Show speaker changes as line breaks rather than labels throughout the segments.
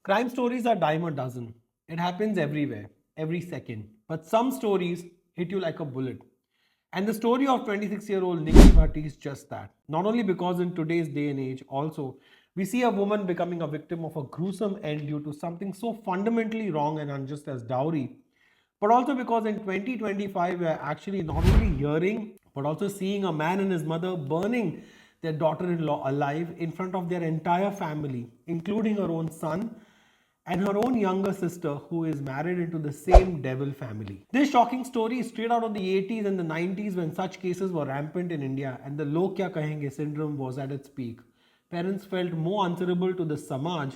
Crime stories are dime a dozen. It happens everywhere, every second. But some stories hit you like a bullet. And the story of 26-year-old Nikki Bhatti is just that. Not only because in today's day and age, also, we see a woman becoming a victim of a gruesome end due to something so fundamentally wrong and unjust as dowry, but also because in 2025 we are actually not only hearing but also seeing a man and his mother burning their daughter-in-law alive in front of their entire family, including her own son and her own younger sister who is married into the same devil family. This shocking story is straight out of the 80s and the 90s when such cases were rampant in India and the Log Kya Kahenge syndrome was at its peak. Parents felt more answerable to the Samaj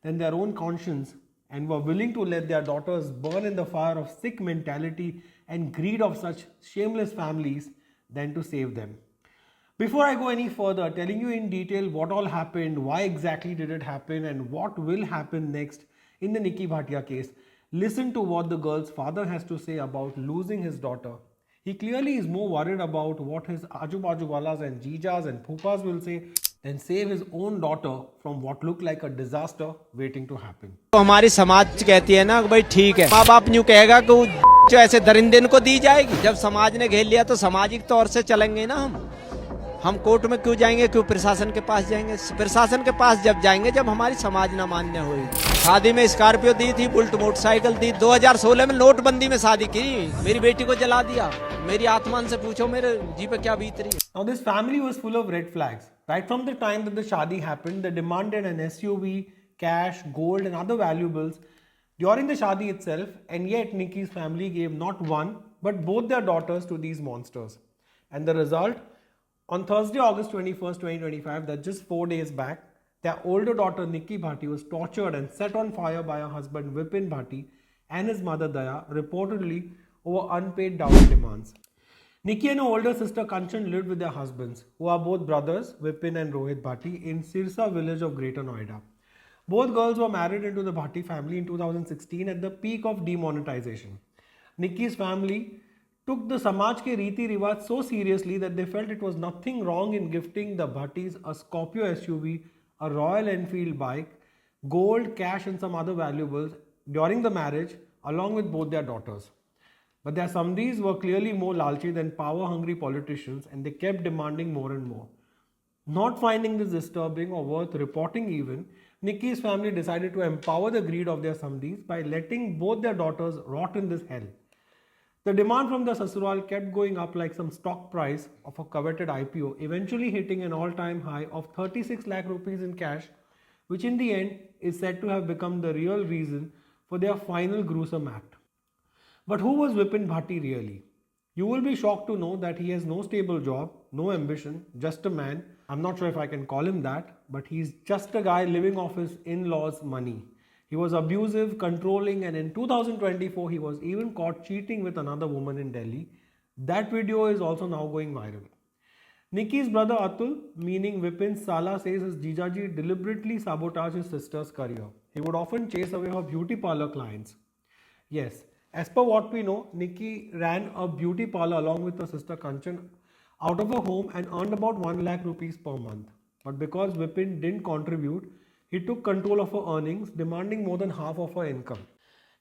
than their own conscience and were willing to let their daughters burn in the fire of sick mentality and greed of such shameless families than to save them. Before I go any further, telling you in detail what all happened, why exactly did it happen, and what will happen next in the Nikki Bhatia case, listen to what the girl's father has to say about losing his daughter. He clearly is more worried about what his ajubajuwalas and jijas and phupas will say than save his own daughter from what looked like a disaster waiting to happen.
तो हमारी समाज कहती है ना भाई ठीक है, माँ बाप यूँ कहेगा कि वो जो ऐसे दरिंदे को दी जाएगी। जब समाज ने घेर लिया तो सामाजिक तौर से चलेंगे ना हम कोर्ट में क्यों जाएंगे, क्यों प्रशासन के पास जाएंगे? प्रशासन के पास जब जाएंगे जब हमारी समाज न मान्य होगी। शादी में स्कॉर्पियो दी थी, बुलेट मोटरसाइकिल दी। 2016 में नोटबंदी में शादी की, मेरी बेटी को जला दिया। मेरी आत्मान से पूछो मेरे जी पे क्या बीत रही है।
Now this family was full of red flags. Right from the time that the shadi happened, they demanded an SUV, cash, gold and other valuables during the shadi itself, and yet Nikki's family gave not one but both their daughters to these monsters. And the result? On Thursday, August 21st, 2025, that's just 4 days back, their older daughter Nikki Bhatti was tortured and set on fire by her husband Vipin Bhatti and his mother Daya, reportedly over unpaid dowry demands. Nikki and her older sister Kanchan lived with their husbands, who are both brothers, Vipin and Rohit Bhatti, in Sirsa village of Greater Noida. Both girls were married into the Bhatti family in 2016 at the peak of demonetization. Nikki's family took the Samaj ke Riti Rivaj so seriously that they felt it was nothing wrong in gifting the Bhattis a Scorpio SUV, a Royal Enfield bike, gold, cash and some other valuables during the marriage along with both their daughters. But their samdis were clearly more lalchi than power-hungry politicians and they kept demanding more and more. Not finding this disturbing or worth reporting even, Nikki's family decided to empower the greed of their samdis by letting both their daughters rot in this hell. The demand from the Sasural kept going up like some stock price of a coveted IPO, eventually hitting an all-time high of 36 lakh rupees in cash, which in the end is said to have become the real reason for their final gruesome act. But who was Vipin Bhatti really? You will be shocked to know that he has no stable job, no ambition, just a man. I'm not sure if I can call him that, but he's just a guy living off his in-laws' money. He was abusive, controlling, and in 2024, he was even caught cheating with another woman in Delhi. That video is also now going viral. Nikki's brother Atul, meaning Vipin's Sala, says his Jijaji deliberately sabotaged his sister's career. He would often chase away her beauty parlor clients. Yes, as per what we know, Nikki ran a beauty parlor along with her sister Kanchan out of her home and earned about 1 lakh rupees per month. But because Vipin didn't contribute, he took control of her earnings, demanding more than half of her income.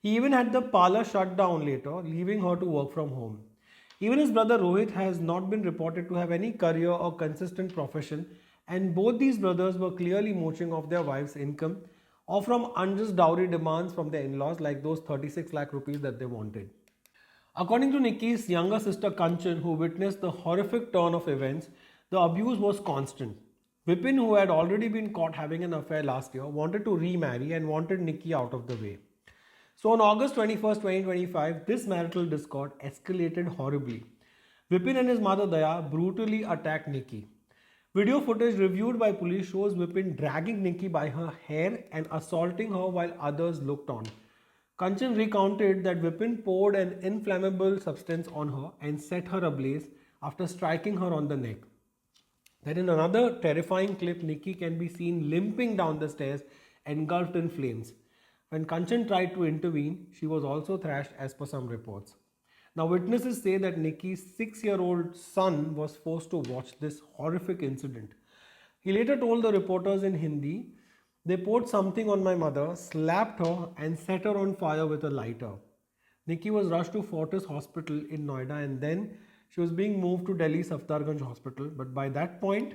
He even had the parlor shut down later, leaving her to work from home. Even his brother Rohit has not been reported to have any career or consistent profession, and both these brothers were clearly mooching off their wives' income or from unjust dowry demands from their in-laws like those 36 lakh rupees that they wanted. According to Nikki's younger sister Kanchan, who witnessed the horrific turn of events, the abuse was constant. Vipin, who had already been caught having an affair last year, wanted to remarry and wanted Nikki out of the way. So on August 21st, 2025, this marital discord escalated horribly. Vipin and his mother Daya brutally attacked Nikki. Video footage reviewed by police shows Vipin dragging Nikki by her hair and assaulting her while others looked on. Kanchan recounted that Vipin poured an inflammable substance on her and set her ablaze after striking her on the neck. Then in another terrifying clip, Nikki can be seen limping down the stairs, engulfed in flames. When Kanchan tried to intervene, she was also thrashed as per some reports. Now witnesses say that Nikki's 6-year-old son was forced to watch this horrific incident. He later told the reporters in Hindi They poured something on my mother, slapped her, and set her on fire with a lighter. Nikki was rushed to Fortis Hospital in Noida and then she was being moved to Delhi Safdarganj Hospital. But by that point,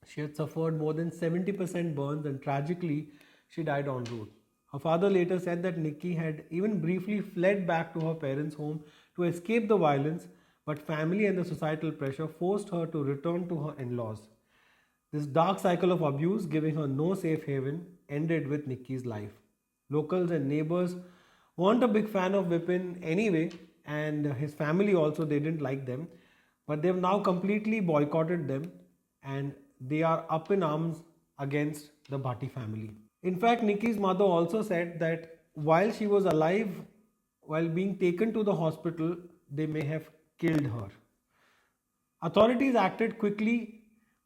she had suffered more than 70% burns and tragically, she died en route. Her father later said that Nikki had even briefly fled back to her parents' home to escape the violence, but family and the societal pressure forced her to return to her in laws. This dark cycle of abuse, giving her no safe haven, ended with Nikki's life. Locals and neighbors weren't a big fan of Vipin anyway, and his family also, they didn't like them. But they've now completely boycotted them and they are up in arms against the Bhatti family. In fact, Nikki's mother also said that while she was alive, while being taken to the hospital, they may have killed her. Authorities acted quickly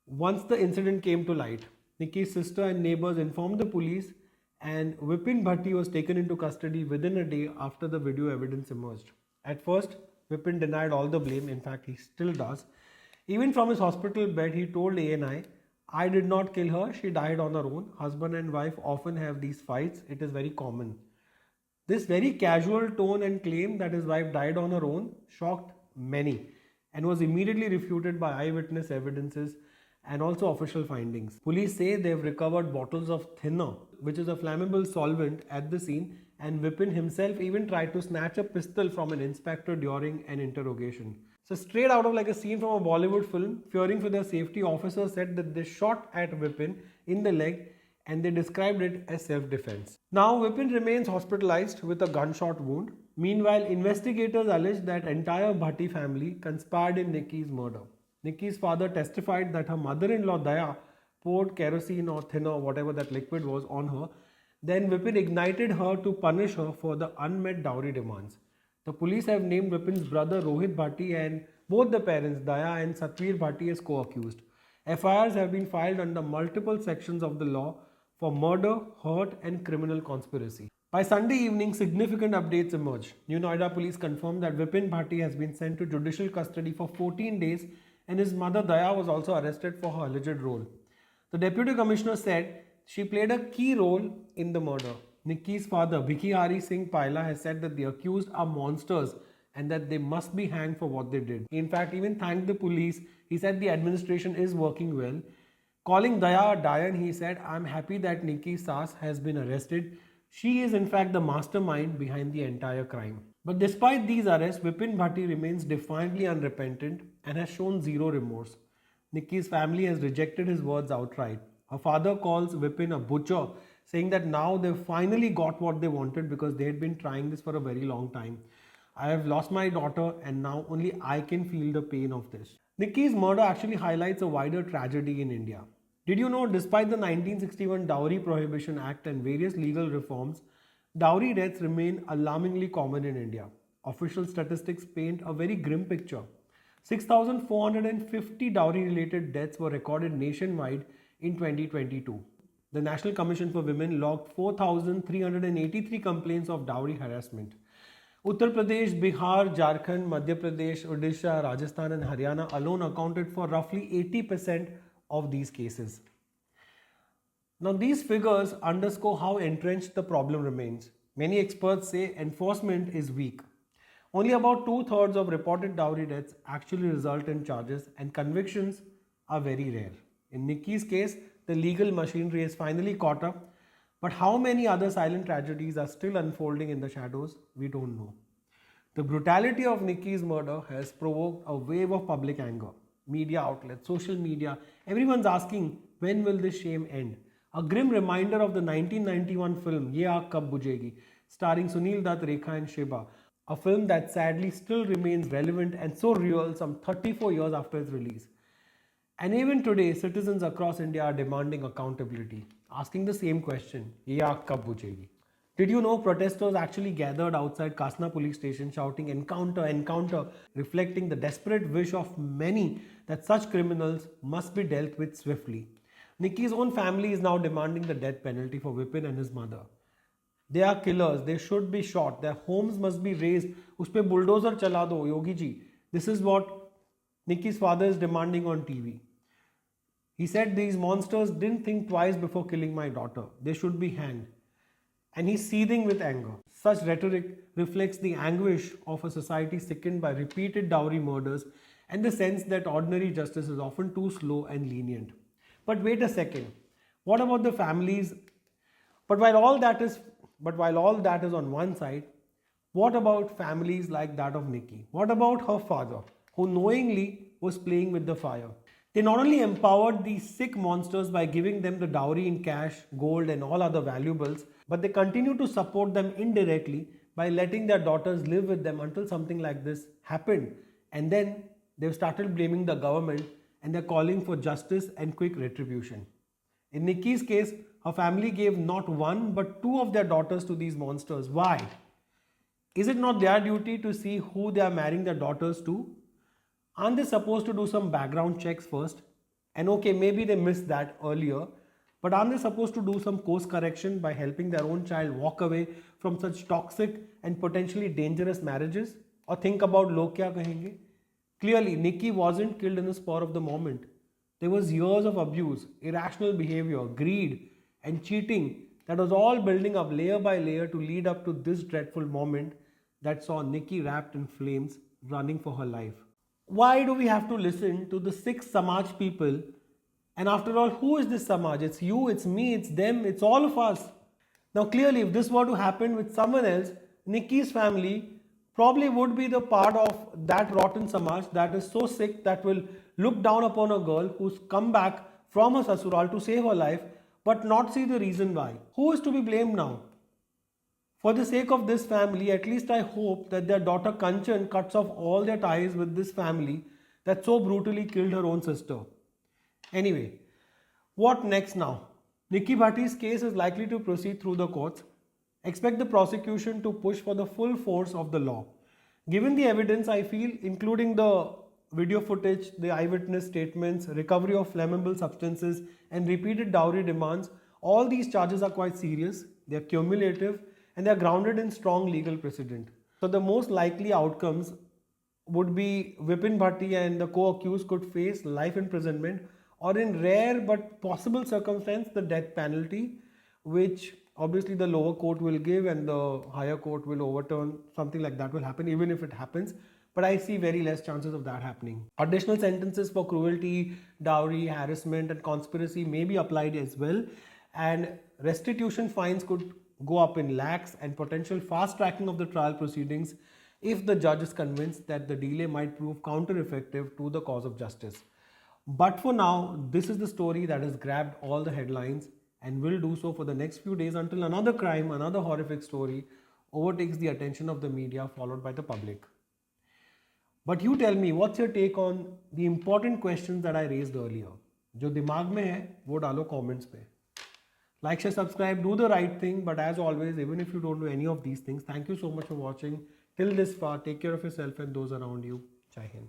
once the incident came to light. Nikki's sister and neighbors informed the police, and Vipin Bhatti was taken into custody within a day after the video evidence emerged. At first, Vipin denied all the blame, in fact, he still does. Even from his hospital bed, he told ANI, I did not kill her, she died on her own. Husband and wife often have these fights, it is very common. This very casual tone and claim that his wife died on her own shocked many and was immediately refuted by eyewitness evidences and also official findings. Police say they have recovered bottles of thinner, which is a flammable solvent, at the scene, and Vipin himself even tried to snatch a pistol from an inspector during an interrogation. So straight out of like a scene from a Bollywood film, fearing for their safety, officers said that they shot at Vipin in the leg and they described it as self-defense. Now Vipin remains hospitalized with a gunshot wound. Meanwhile, investigators allege that entire Bhatti family conspired in Nikki's murder. Nikki's father testified that her mother-in-law Daya poured kerosene or thinner, whatever that liquid was, on her. Then Vipin ignited her to punish her for the unmet dowry demands. The police have named Vipin's brother Rohit Bhatti and both the parents Daya and Satvir Bhatti as co-accused. FIRs have been filed under multiple sections of the law for murder, hurt and criminal conspiracy. By Sunday evening, significant updates emerged. New Noida police confirmed that Vipin Bhatti has been sent to judicial custody for 14 days and his mother Daya was also arrested for her alleged role. The deputy commissioner said she played a key role in the murder. Nikki's father, Bhikhihari Singh Paila, has said that the accused are monsters and that they must be hanged for what they did. He in fact even thanked the police. He said the administration is working well. Calling Daya a Dayan, he said, I'm happy that Nikki Saas has been arrested. She is in fact the mastermind behind the entire crime. But despite these arrests, Vipin Bhatti remains defiantly unrepentant and has shown zero remorse. Nikki's family has rejected his words outright. Her father calls Vipin a butcher, saying that now they've finally got what they wanted because they had been trying this for a very long time. I have lost my daughter and now only I can feel the pain of this. Nikki's murder actually highlights a wider tragedy in India. Did you know, despite the 1961 Dowry Prohibition Act and various legal reforms, dowry deaths remain alarmingly common in India. Official statistics paint a very grim picture. 6,450 dowry-related deaths were recorded nationwide in 2022. The National Commission for Women logged 4,383 complaints of dowry harassment. Uttar Pradesh, Bihar, Jharkhand, Madhya Pradesh, Odisha, Rajasthan and Haryana alone accounted for roughly 80% of these cases. Now these figures underscore how entrenched the problem remains. Many experts say enforcement is weak. Only about 2/3 of reported dowry deaths actually result in charges and convictions are very rare. In Nikki's case, the legal machinery has finally caught up, but how many other silent tragedies are still unfolding in the shadows, we don't know. The brutality of Nikki's murder has provoked a wave of public anger. Media outlets, social media, everyone's asking, when will this shame end? A grim reminder of the 1991 film Ye Aag Kab Bujhegi, starring Sunil Dutt, Rekha and Sheba, a film that sadly still remains relevant and so real some 34 years after its release. And even today, citizens across India are demanding accountability, asking the same question, Ye Aag Kab Bujhegi? Did you know protesters actually gathered outside Kasna police station shouting encounter, encounter, reflecting the desperate wish of many that such criminals must be dealt with swiftly. Nikki's own family is now demanding the death penalty for Vipin and his mother. They are killers, they should be shot, their homes must be razed, uspe bulldozer chala do, Yogi ji. This is what Nikki's father is demanding on TV. He said these monsters didn't think twice before killing my daughter. They should be hanged. And he's seething with anger. Such rhetoric reflects the anguish of a society sickened by repeated dowry murders and the sense that ordinary justice is often too slow and lenient. But wait a second. What about the families? But while all that is on one side, what about families like that of Nikki? What about her father, who knowingly was playing with the fire? They not only empowered these sick monsters by giving them the dowry in cash, gold, and all other valuables, but they continue to support them indirectly by letting their daughters live with them until something like this happened. And then they've started blaming the government and they're calling for justice and quick retribution. In Nikki's case, her family gave not one but two of their daughters to these monsters. Why? Is it not their duty to see who they are marrying their daughters to? Aren't they supposed to do some background checks first? And okay, maybe they missed that earlier, but aren't they supposed to do some course correction by helping their own child walk away from such toxic and potentially dangerous marriages? Or think about log kya kahenge? Clearly, Nikki wasn't killed in the spur of the moment. There was years of abuse, irrational behavior, greed, and cheating that was all building up layer by layer to lead up to this dreadful moment that saw Nikki wrapped in flames, running for her life. Why do we have to listen to the 6 Samaj people? And after all, who is this Samaj? It's you, it's me, it's them, it's all of us. Now clearly, if this were to happen with someone else, Nikki's family probably would be the part of that rotten Samaj that is so sick that will look down upon a girl who's come back from her sasural to save her life but not see the reason why. Who is to be blamed now? For the sake of this family, at least I hope that their daughter Kanchan cuts off all their ties with this family that so brutally killed her own sister. Anyway, what next now? Nikki Bhatti's case is likely to proceed through the courts. Expect the prosecution to push for the full force of the law. Given the evidence, I feel, including the video footage, the eyewitness statements, recovery of flammable substances, and repeated dowry demands, all these charges are quite serious, they are cumulative, and they are grounded in strong legal precedent. So the most likely outcomes would be Vipin Bhatti and the co-accused could face life imprisonment, or in rare but possible circumstance, the death penalty, which obviously the lower court will give and the higher court will overturn. Something like that will happen even if it happens. But I see very less chances of that happening. Additional sentences for cruelty, dowry, harassment and conspiracy may be applied as well. And restitution fines could go up in lakhs, and potential fast tracking of the trial proceedings if the judge is convinced that the delay might prove counter-effective to the cause of justice. But for now, this is the story that has grabbed all the headlines and will do so for the next few days until another crime, another horrific story overtakes the attention of the media, followed by the public. But you tell me, what's your take on the important questions that I raised earlier? जो दिमाग में है वो डालो comments पे. Like, share, subscribe, do the right thing. But as always, even if you don't do any of these things, thank you so much for watching till this far. Take care of yourself and those around you. Jai Hind.